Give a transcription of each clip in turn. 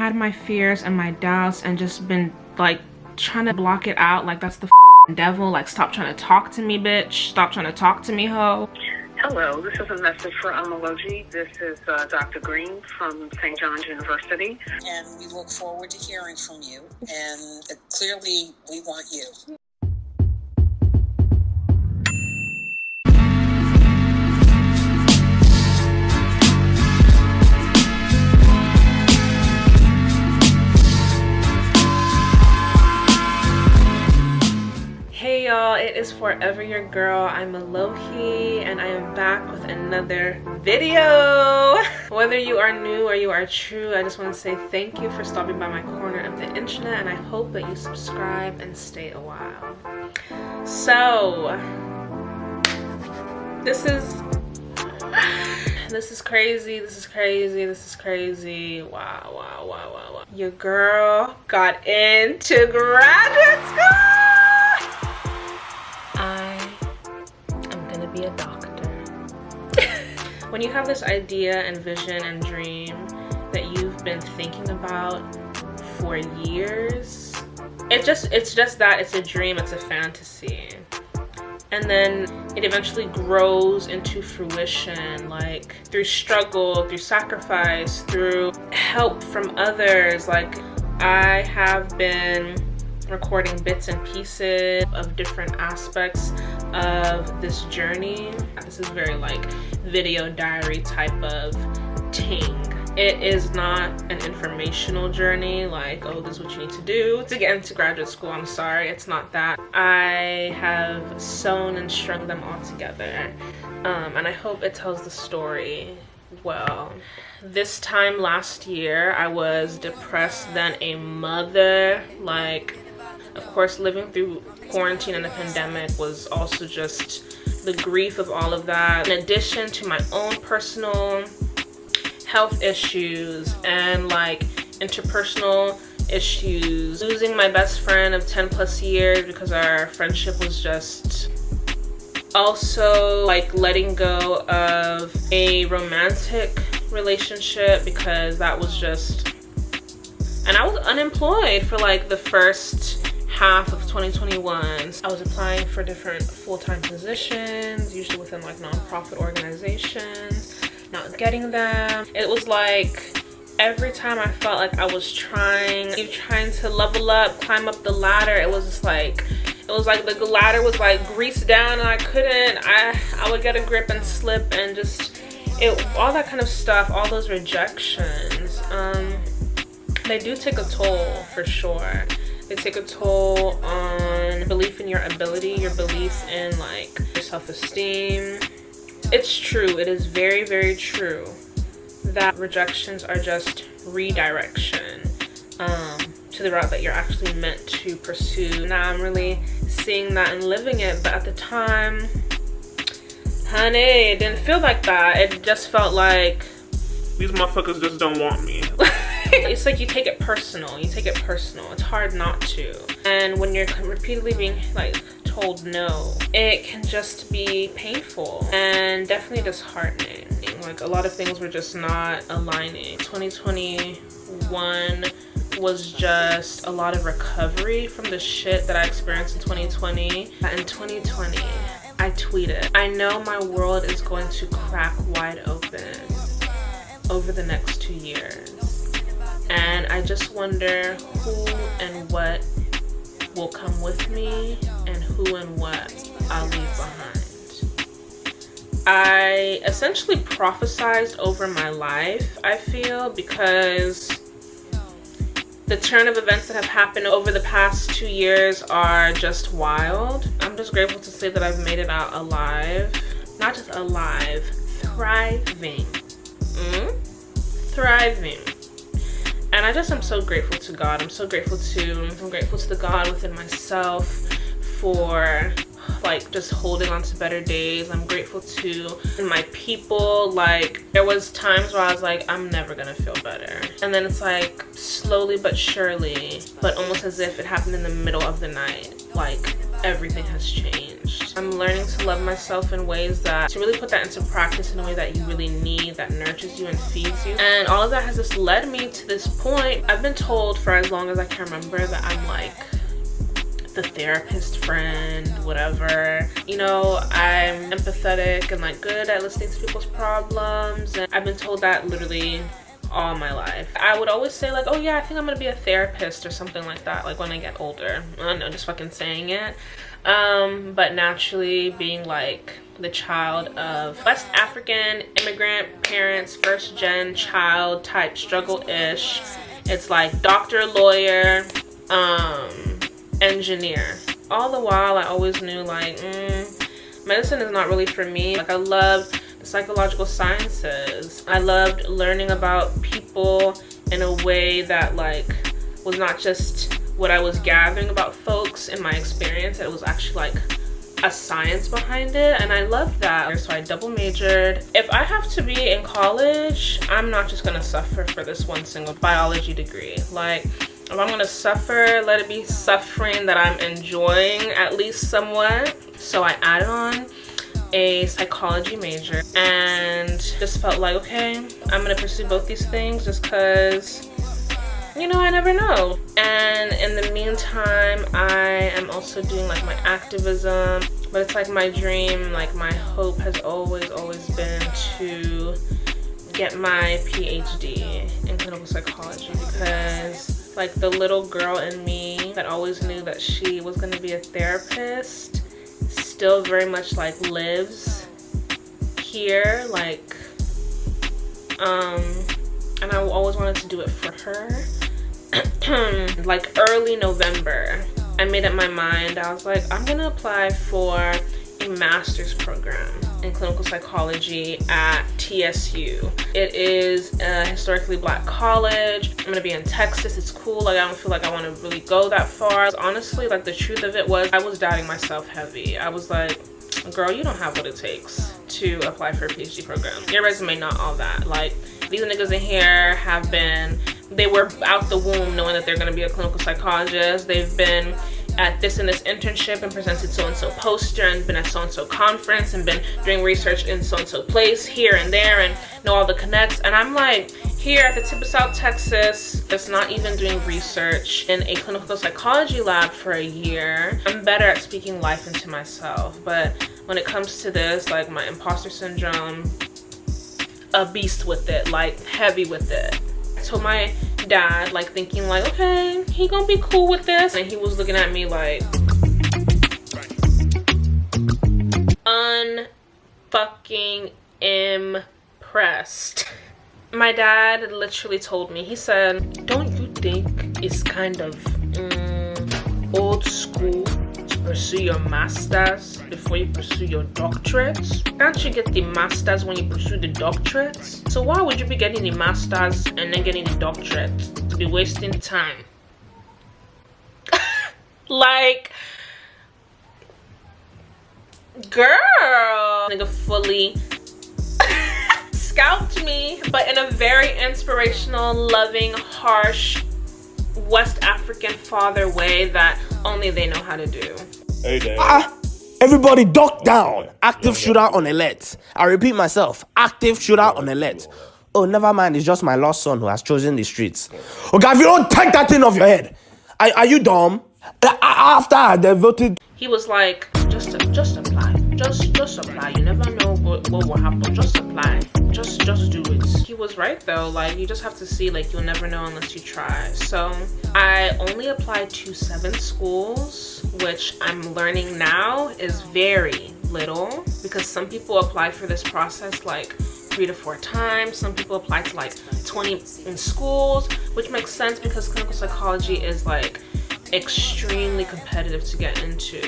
had my fears and my doubts and just been like trying to block it out. Like, that's the devil. Like, stop trying to talk to me, bitch. Stop trying to talk to me, ho. Hello, this is a message for 𝗜HIV. This is Dr. Green from St. John's University. And we look forward to hearing from you. And clearly, we want you. Hey y'all, it is forever your girl. I'm 𝗜HIV and I am back with another video. Whether you are new or you are true, I just want to say thank you for stopping by my corner of the internet, and I hope that you subscribe and stay a while. So this is crazy. Wow. Your girl got into graduate school. Be a doctor. When you have this idea and vision and dream that you've been thinking about for years, it's just that it's a dream, it's a fantasy, and then it eventually grows into fruition, like through struggle, through sacrifice, through help from others. Like, I have been recording bits and pieces of different aspects of this journey. This is very like video diary type of thing. It is not an informational journey like, oh, this is what you need to do to get into graduate school. I'm sorry, it's not that. I have sewn and strung them all together, and I hope it tells the story well. This time last year, I was depressed than a mother. Like, of course, living through quarantine and the pandemic was also just the grief of all of that, in addition to my own personal health issues and like interpersonal issues. Losing my best friend of 10 plus years because our friendship was just, also like letting go of a romantic relationship because that was just, and I was unemployed for like the first half of 2021. I was applying for different full-time positions, usually within like nonprofit organizations, not getting them. It was like every time I felt like I was trying to level up, climb up the ladder, it was just like, it was like the ladder was like greased down and I couldn't, I would get a grip and slip, and just all that kind of stuff, all those rejections, they do take a toll for sure. They take a toll on belief in your ability, your beliefs in like your self-esteem. It's true, it is very, very true that rejections are just redirection to the route that you're actually meant to pursue. Now I'm really seeing that and living it, but at the time, honey, it didn't feel like that. It just felt like these motherfuckers just don't want me. It's like you take it personal. It's hard not to. And when you're repeatedly being like told no, it can just be painful and definitely disheartening. Like, a lot of things were just not aligning. 2021 was just a lot of recovery from the shit that I experienced in 2020. In 2020, I tweeted, I know my world is going to crack wide open over the next 2 years. And I just wonder who and what will come with me and who and what I'll leave behind. I essentially prophesized over my life, I feel, because the turn of events that have happened over the past 2 years are just wild. I'm just grateful to say that I've made it out alive. Not just alive, thriving. Thriving. And I just am so grateful to God. I'm grateful to the God within myself for like just holding on to better days. I'm grateful to my people. Like, there was times where I was like, I'm never gonna feel better. And then it's like slowly but surely, but almost as if it happened in the middle of the night. Like, everything has changed. I'm learning to love myself in ways that, to really put that into practice in a way that you really need, that nurtures you and feeds you. And all of that has just led me to this point. I've been told for as long as I can remember that I'm like the therapist friend, whatever. You know, I'm empathetic and like good at listening to people's problems. And I've been told that literally all my life. I would always say like, oh yeah, I think I'm gonna be a therapist or something like that, like when I get older. I don't know, just fucking saying it. But naturally being like the child of West African immigrant parents, first gen child type struggle-ish. It's like doctor, lawyer, engineer. All the while I always knew like, medicine is not really for me. Like I loved the psychological sciences. I loved learning about people in a way that like was not just what I was gathering about folks in my experience. It was actually like a science behind it, and I loved that. So I double majored. If I have to be in college, I'm not just gonna suffer for this one single biology degree. Like if I'm gonna suffer, let it be suffering that I'm enjoying at least somewhat. So I added on a psychology major and just felt like, okay, I'm gonna pursue both these things just because, you know, I never know. And in the meantime, I am also doing like my activism, but it's like my dream, like my hope has always been to get my PhD in clinical psychology, because like the little girl in me that always knew that she was going to be a therapist still very much like lives here, like and I always wanted to do it for her. Like early November, I made up my mind. I was like, I'm gonna apply for a master's program in clinical psychology at TSU. It is a historically Black college. I'm gonna be in Texas. It's cool. Like I don't feel like I want to really go that far. Honestly, like the truth of it was, I was doubting myself heavy. I was like, girl, you don't have what it takes to apply for a PhD program. Your resume not all that. Like these niggas in here have been, they were out the womb knowing that they're going to be a clinical psychologist. They've been at this and this internship and presented so-and-so poster and been at so-and-so conference and been doing research in so-and-so place here and there and know all the connects. And I'm like, here at the tip of South Texas, it's not even doing research in a clinical psychology lab for a year. I'm better at speaking life into myself. But when it comes to this, like my imposter syndrome, a beast with it, like heavy with it. I told my dad, like thinking like, okay, he gonna be cool with this, and he was looking at me like unfucking impressed. My dad literally told me, he said, don't you think it's kind of old school to pursue your master's before you pursue your doctorates? Can't you get the master's when you pursue the doctorates? So why would you be getting the master's and then getting the doctorate? To be wasting time. Like, girl, nigga fully scalped me, but in a very inspirational, loving, harsh West African father way that only they know how to do. Hey there. Everybody duck down. Active shooter on alert. I repeat myself. Active shooter on alert. Oh, never mind. It's just my lost son who has chosen the streets. Okay, if you don't take that thing off your head. Are you dumb? After I devoted... He was like, just apply. Just apply. You never know what will happen. Just apply. Just do it. He was right though. Like you just have to see. Like you'll never know unless you try. So I only applied to 7 schools, which I'm learning now is very little, because some people apply for this process like 3 to 4 times. Some people apply to like 20 in schools, which makes sense because clinical psychology is like extremely competitive to get into.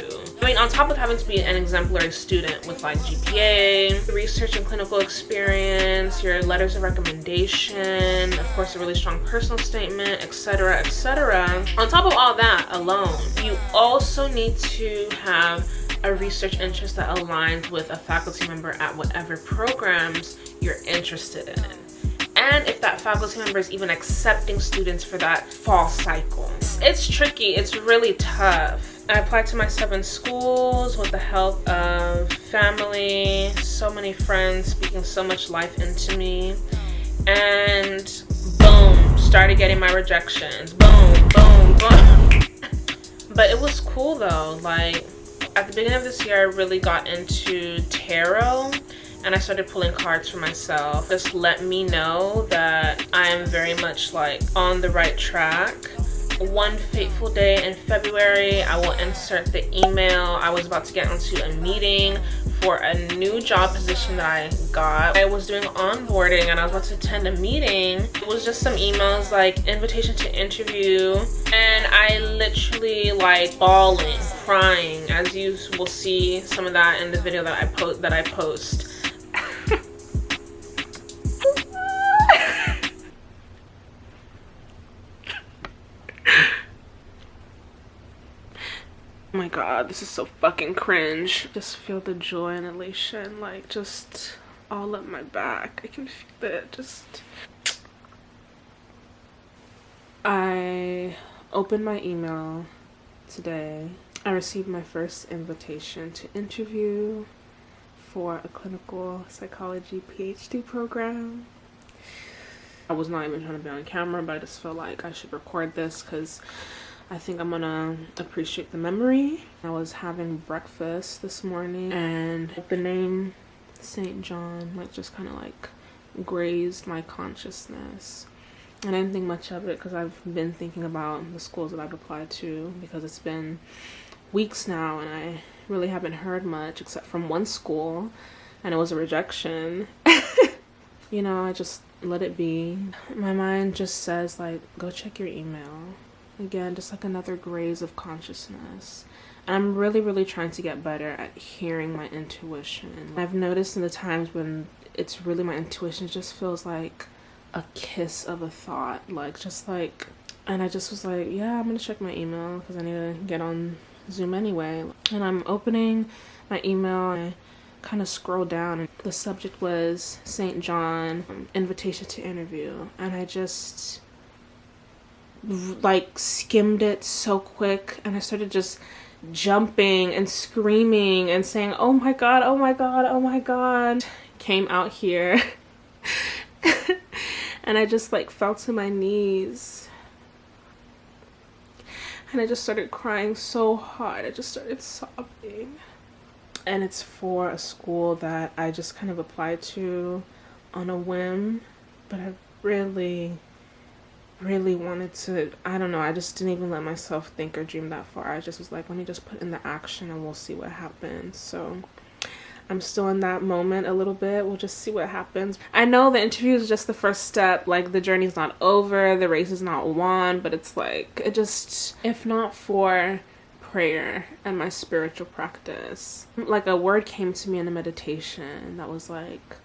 I mean, on top of having to be an exemplary student with like GPA, research and clinical experience, your letters of recommendation, of course a really strong personal statement, etc., etc. On top of all that alone, you also need to have a research interest that aligns with a faculty member at whatever programs you're interested in. And if that faculty member is even accepting students for that fall cycle. It's tricky, it's really tough. I applied to my 7 schools with the help of family, so many friends speaking so much life into me, and boom, started getting my rejections. Boom, boom, boom. But it was cool though. Like, at the beginning of this year, I really got into tarot, and I started pulling cards for myself. Just let me know that I am very much like on the right track. One fateful day in February, I will insert the email. I was about to get onto a meeting for a new job position that I got. I was doing onboarding and I was about to attend a meeting. It was just some emails like invitation to interview, and I literally like bawling, crying, as you will see some of that in the video that I post. Oh my god, this is so fucking cringe. Just feel the joy and elation, like, just all up my back. I can feel it, just... I opened my email today. I received my first invitation to interview for a clinical psychology PhD program. I was not even trying to be on camera, but I just felt like I should record this because I think I'm gonna appreciate the memory. I was having breakfast this morning and the name St. John like just kind of like grazed my consciousness. And I didn't think much of it because I've been thinking about the schools that I've applied to, because it's been weeks now and I really haven't heard much except from one school, and it was a rejection. You know, I just let it be. My mind just says like, go check your email. Again, just like another graze of consciousness. And I'm really trying to get better at hearing my intuition. I've noticed in the times when it's really my intuition, it just feels like a kiss of a thought, like just like, and I just was like, yeah, I'm gonna check my email because I need to get on Zoom anyway. And I'm opening my email, I kind of scroll down and the subject was St. John, invitation to interview, and I just like skimmed it so quick, and I started just jumping and screaming and saying, oh my god, oh my god, oh my god. Came out here and I just like fell to my knees and I just started crying so hard. I just started sobbing. And it's for a school that I just kind of applied to on a whim, but I really wanted to, I don't know, I just didn't even let myself think or dream that far. I just was like, let me just put in the action and we'll see what happens. So I'm still in that moment a little bit. We'll just see what happens. I know the interview is just the first step. Like, the journey's not over, the race is not won, but it's like, it just, if not for prayer and my spiritual practice, like a word came to me in a meditation that was like,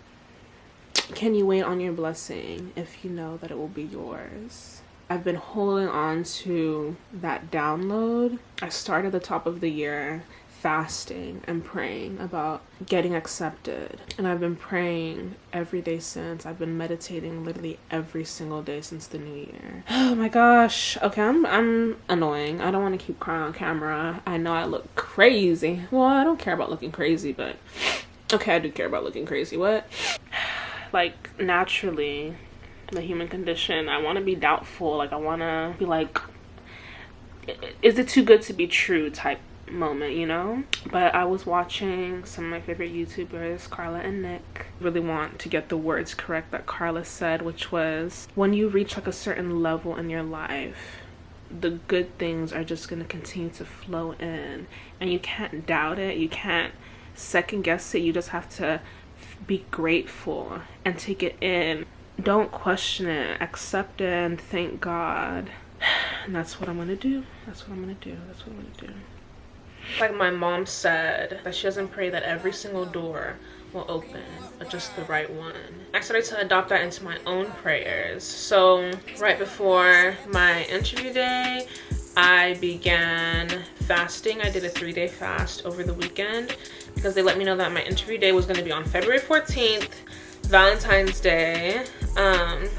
can you wait on your blessing if you know that it will be yours? I've been holding on to that download. I started the top of the year fasting and praying about getting accepted, and I've been praying every day since. I've been meditating literally every single day since the new year. Oh my gosh. Okay, I'm annoying. I don't want to keep crying on camera. I know I look crazy. Well, I don't care about looking crazy, but okay, I do care about looking crazy. What? Like, naturally, the human condition, I want to be doubtful. Like, I want to be like, is it too good to be true type moment, you know? But I was watching some of my favorite YouTubers, Carla and Nick. Really want to get the words correct that Carla said, which was, when you reach like a certain level in your life, the good things are just going to continue to flow in, and you can't doubt it, you can't second guess it, you just have to be grateful and take it in. Don't question it, accept it, and thank God. And that's what I'm gonna do. That's what I'm gonna do. That's what I'm gonna do. Like my mom said, that she doesn't pray that every single door will open, but just the right one. I started to adopt that into my own prayers. So right before my interview day, I began fasting. I did a 3-day fast over the weekend because they let me know that my interview day was going to be on February 14th, Valentine's Day.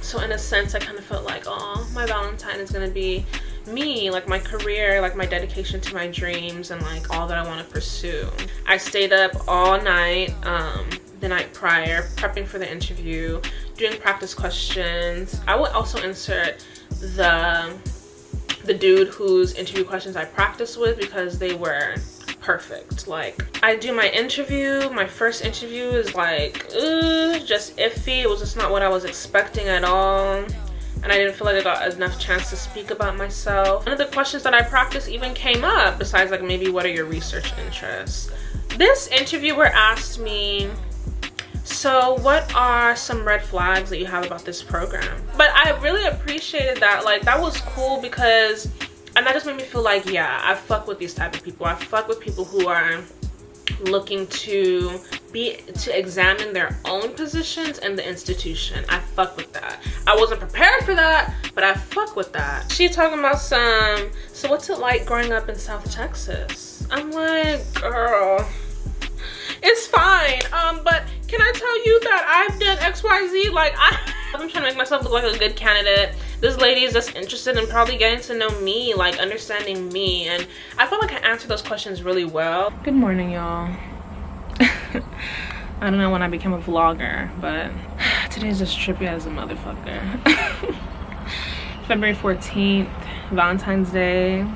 So in a sense, I kind of felt like, oh, my Valentine is going to be me, like my career, like my dedication to my dreams, and like all that I want to pursue. I stayed up all night the night prior, prepping for the interview, doing practice questions. I would also insert the dude whose interview questions I practiced with because they were perfect. Like, I do my interview, my first interview is like, just iffy. It was just not what I was expecting at all. And I didn't feel like I got enough chance to speak about myself. None of the questions that I practiced even came up, besides like maybe what are your research interests. This interviewer asked me, so what are some red flags that you have about this program? But I really appreciated that. Like, that was cool because, and that just made me feel like, yeah, I fuck with these type of people. I fuck with people who are looking to examine their own positions in the institution. I fuck with that. I wasn't prepared for that, but I fuck with that. She talking about so what's it like growing up in South Texas? I'm like, girl, it's fine. But can I tell you that I've done XYZ? Like, I'm trying to make myself look like a good candidate. This lady is just interested in probably getting to know me, like understanding me, and I felt like I answered those questions really well. Good morning, y'all. I don't know when I became a vlogger, but today's just trippy as a motherfucker. February 14th, Valentine's Day,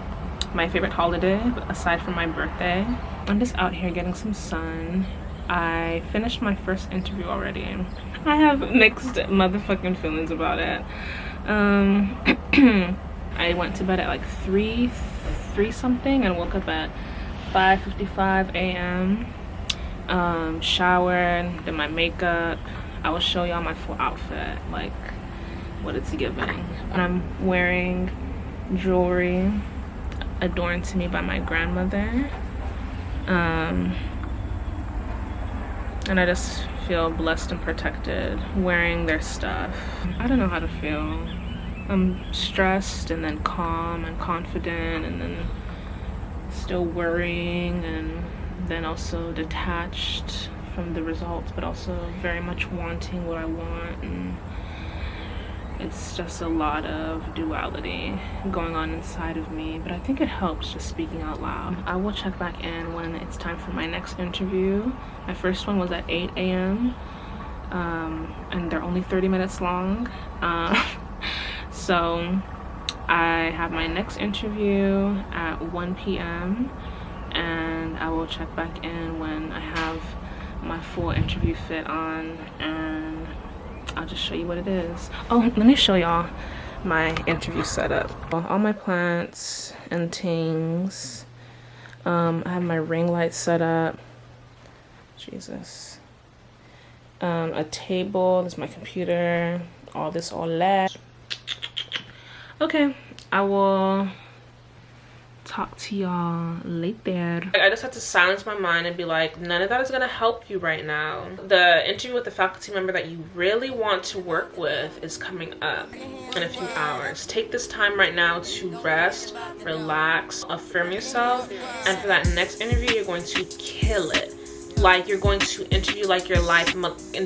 my favorite holiday aside from my birthday. I'm just out here getting some sun. I finished my first interview already. I have mixed motherfucking feelings about it. I went to bed at like 3 something and woke up at 5:55 a.m. Showered, did my makeup. I will show y'all my full outfit, like what it's giving. I'm wearing jewelry adorned to me by my grandmother. And I just feel blessed and protected wearing their stuff. I don't know how to feel. I'm stressed and then calm and confident and then still worrying and then also detached from the results, but also very much wanting what I want. And it's just a lot of duality going on inside of me, but I think it helps just speaking out loud. I will check back in when it's time for my next interview. My first one was at 8 a.m. And they're only 30 minutes long. So I have my next interview at 1 p.m. and I will check back in when I have my full interview fit on, and I'll just show you what it is. Oh, let me show y'all my interview setup. All my plants and things. I have my ring light set up. Jesus. A table. This is my computer. All this all lag. Okay, I will talk to y'all later. I just had to silence my mind and be like, none of that is gonna help you right now. The interview with the faculty member that you really want to work with is coming up in a few hours. Take this time right now to rest, relax, affirm yourself, and for that next interview, you're going to kill it. Like, you're going to interview like your life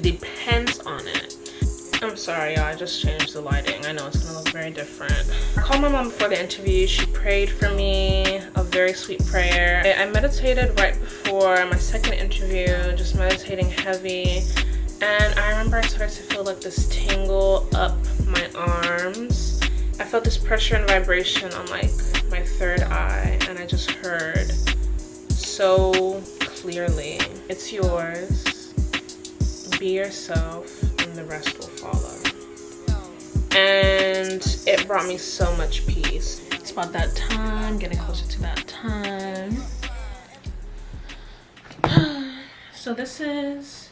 depends on it. I'm sorry, y'all, I just changed the lighting. I know it's gonna look very different. I called my mom before the interview. She prayed for me, a very sweet prayer. I meditated right before my second interview, just meditating heavy. And I remember I started to feel like this tingle up my arms. I felt this pressure and vibration on like my third eye, and I just heard so clearly, it's yours, be yourself, the rest will follow. And it brought me so much peace. It's about that time, getting closer to that time. So this is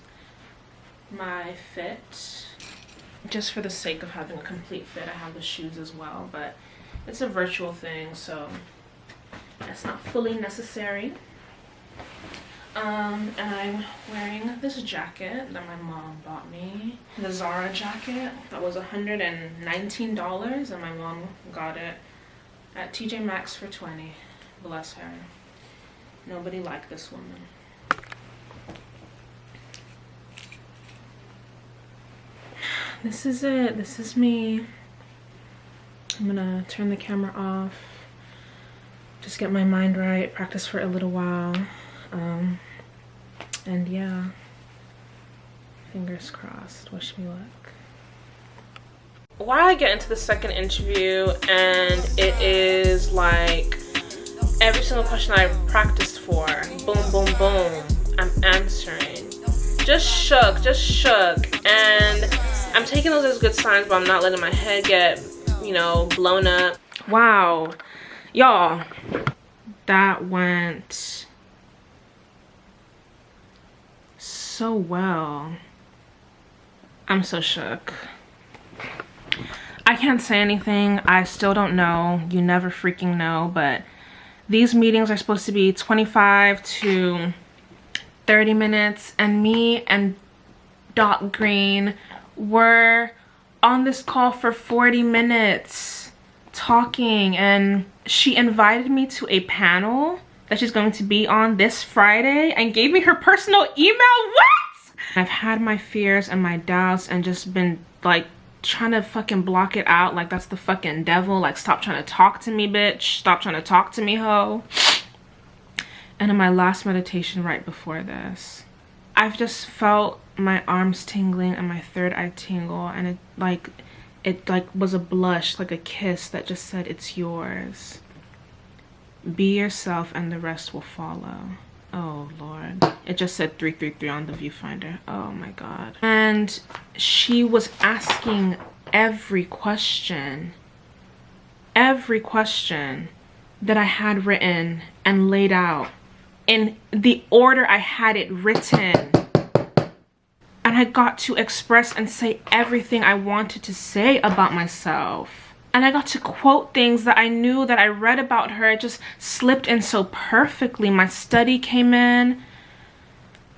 my fit. Just for the sake of having a complete fit, I have the shoes as well, but it's a virtual thing, so that's not fully necessary. And I'm wearing this jacket that my mom bought me. The Zara jacket that was $119, and my mom got it at TJ Maxx for $20. Bless her. Nobody liked this woman. This is it. This is me. I'm gonna turn the camera off, just get my mind right, practice for a little while, and yeah, fingers crossed. Wish me luck. While I get into the second interview, and it is like every single question I practiced for, boom, boom, boom, I'm answering. Just shook, and I'm taking those as good signs, but I'm not letting my head get, you know, blown up. Wow, y'all, that went so well. I'm so shook. I can't say anything. I still don't know. You never freaking know, but these meetings are supposed to be 25 to 30 minutes, and me and Doc Green were on this call for 40 minutes talking, and she invited me to a panel that she's going to be on this Friday and gave me her personal email. What? I've had my fears and my doubts and just been like trying to fucking block it out like that's the fucking devil. Like, stop trying to talk to me, bitch. Stop trying to talk to me, hoe. And in my last meditation right before this, I've just felt my arms tingling and my third eye tingle, and it was a blush, like a kiss that just said, it's yours. Be yourself and the rest will follow. Oh Lord. It just said 333 on the viewfinder. Oh my God. And she was asking every question that I had written and laid out in the order I had it written. And I got to express and say everything I wanted to say about myself. And I got to quote things that I knew that I read about her. It just slipped in so perfectly. My study came in.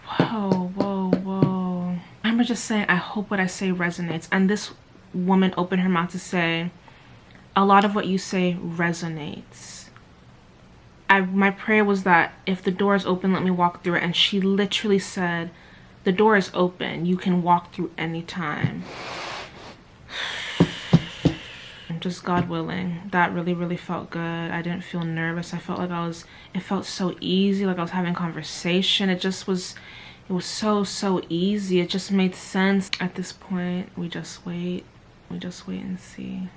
Whoa, whoa, whoa. I remember just saying, I hope what I say resonates. And this woman opened her mouth to say, a lot of what you say resonates. My prayer was that if the door is open, let me walk through it. And she literally said, the door is open. You can walk through anytime. Just God willing. That really, really felt good. I didn't feel nervous. I felt like it felt so easy, like I was having conversation. It was so easy. It just made sense. At this point, we just wait and see.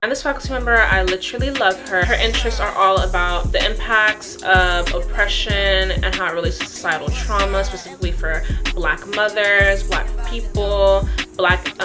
And this faculty member, I literally love her. Her interests are all about the impacts of oppression and how it relates to societal trauma, specifically for Black mothers, Black people, Black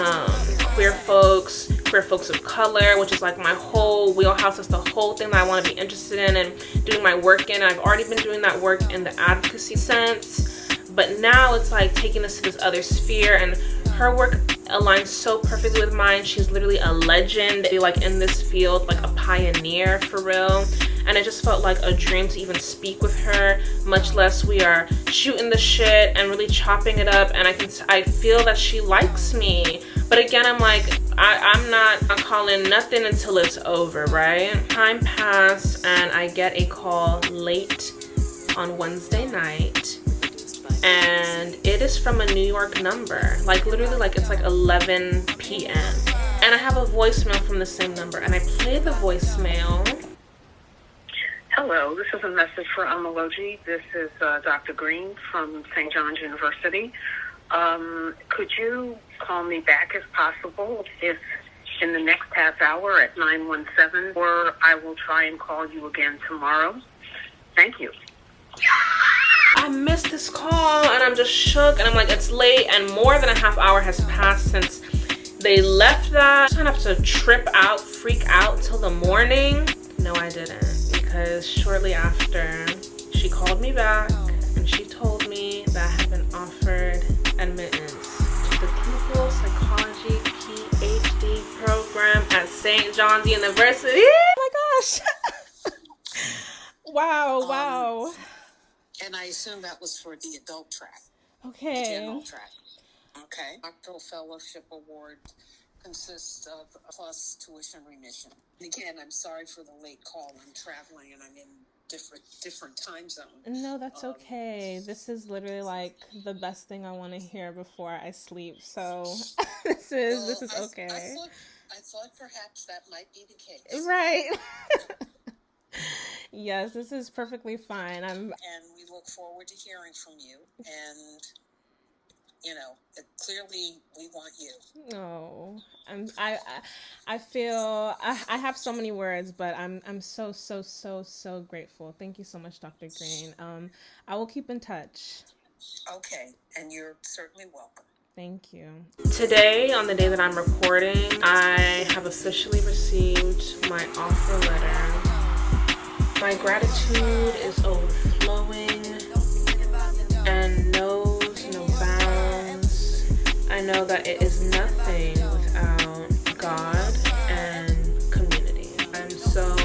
queer folks of color, which is like my whole wheelhouse. That's the whole thing that I want to be interested in and doing my work in. I've already been doing that work in the advocacy sense, but now it's like taking this to this other sphere, and her work aligns so perfectly with mine. She's literally a legend, like in this field, like a pioneer for real. And it just felt like a dream to even speak with her, much less we are shooting the shit and really chopping it up. And I feel that she likes me. But again, I'm like, I'm not calling nothing until it's over, right? Time passed and I get a call late on Wednesday night. And it is from a New York number, like literally like it's like 11 p.m. And I have a voicemail from the same number, and I play the voicemail. Hello, this is a message for 𝗜Ð. This is Dr. Green from St. John's University. Could you call me back if possible, if in the next half hour at 917, or I will try and call you again tomorrow. Thank you. I missed this call and I'm just shook, and I'm like, it's late and more than a half hour has passed since they left that. I don't have to trip out, freak out till the morning. No, I didn't, because shortly after she called me back and she told me that I had been offered admittance to the Clinical Psychology PhD program at St. John's University. Oh my gosh. Wow. And I assume that was for the adult track. Okay. The general track. Okay. Doctoral Fellowship Award consists of plus tuition remission. And again, I'm sorry for the late call. I'm traveling and I'm in different time zone. No, that's okay. This is literally like the best thing I want to hear before I sleep. So this is okay. I thought perhaps that might be the case. Right. Yes, this is perfectly fine. And we look forward to hearing from you. And clearly we want you. Oh, I feel I have so many words, but I'm so grateful. Thank you so much, Dr. Green. I will keep in touch. Okay, and you're certainly welcome. Thank you. Today, on the day that I'm recording, I have officially received my offer letter. My gratitude is overflowing and knows no bounds. I know that it is nothing without God and community. I'm so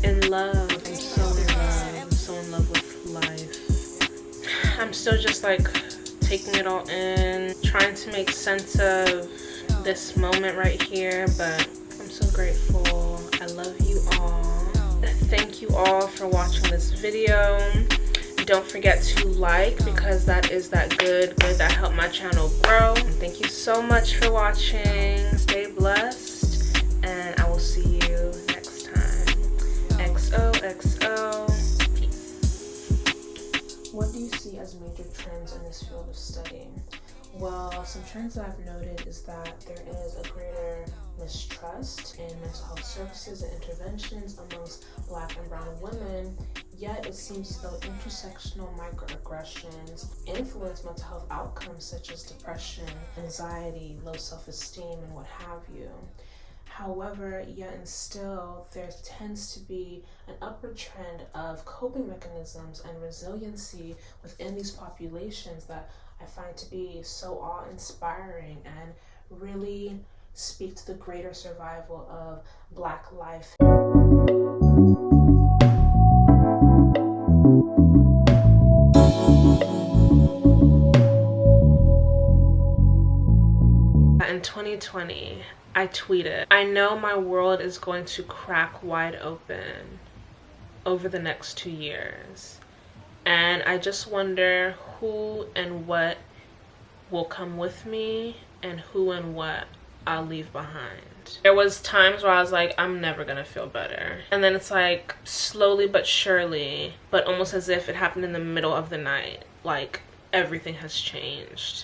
in love. I'm so in love. I'm so in love with life. I'm still just like taking it all in, trying to make sense of this moment right here, but I'm so grateful. I love you all. Thank you all for watching this video. Don't forget to like, because that is that good that helped my channel grow. And thank you so much for watching. Stay blessed, and I will see you next time. XOXO. Peace. What do you see as major trends in this field of studying? Well, some trends that I've noted is that there is a greater mistrust in mental health services and interventions amongst Black and brown women, yet it seems as though intersectional microaggressions influence mental health outcomes such as depression, anxiety, low self-esteem, and what have you. However, yet and still, there tends to be an upward trend of coping mechanisms and resiliency within these populations that I find to be so awe-inspiring and really speak to the greater survival of Black life. In 2020, I tweeted, "I know my world is going to crack wide open over the next 2 years. And I just wonder who and what will come with me and who and what I'll leave behind." There was times where I was like, I'm never gonna feel better. And then it's like slowly but surely, but almost as if it happened in the middle of the night, like everything has changed.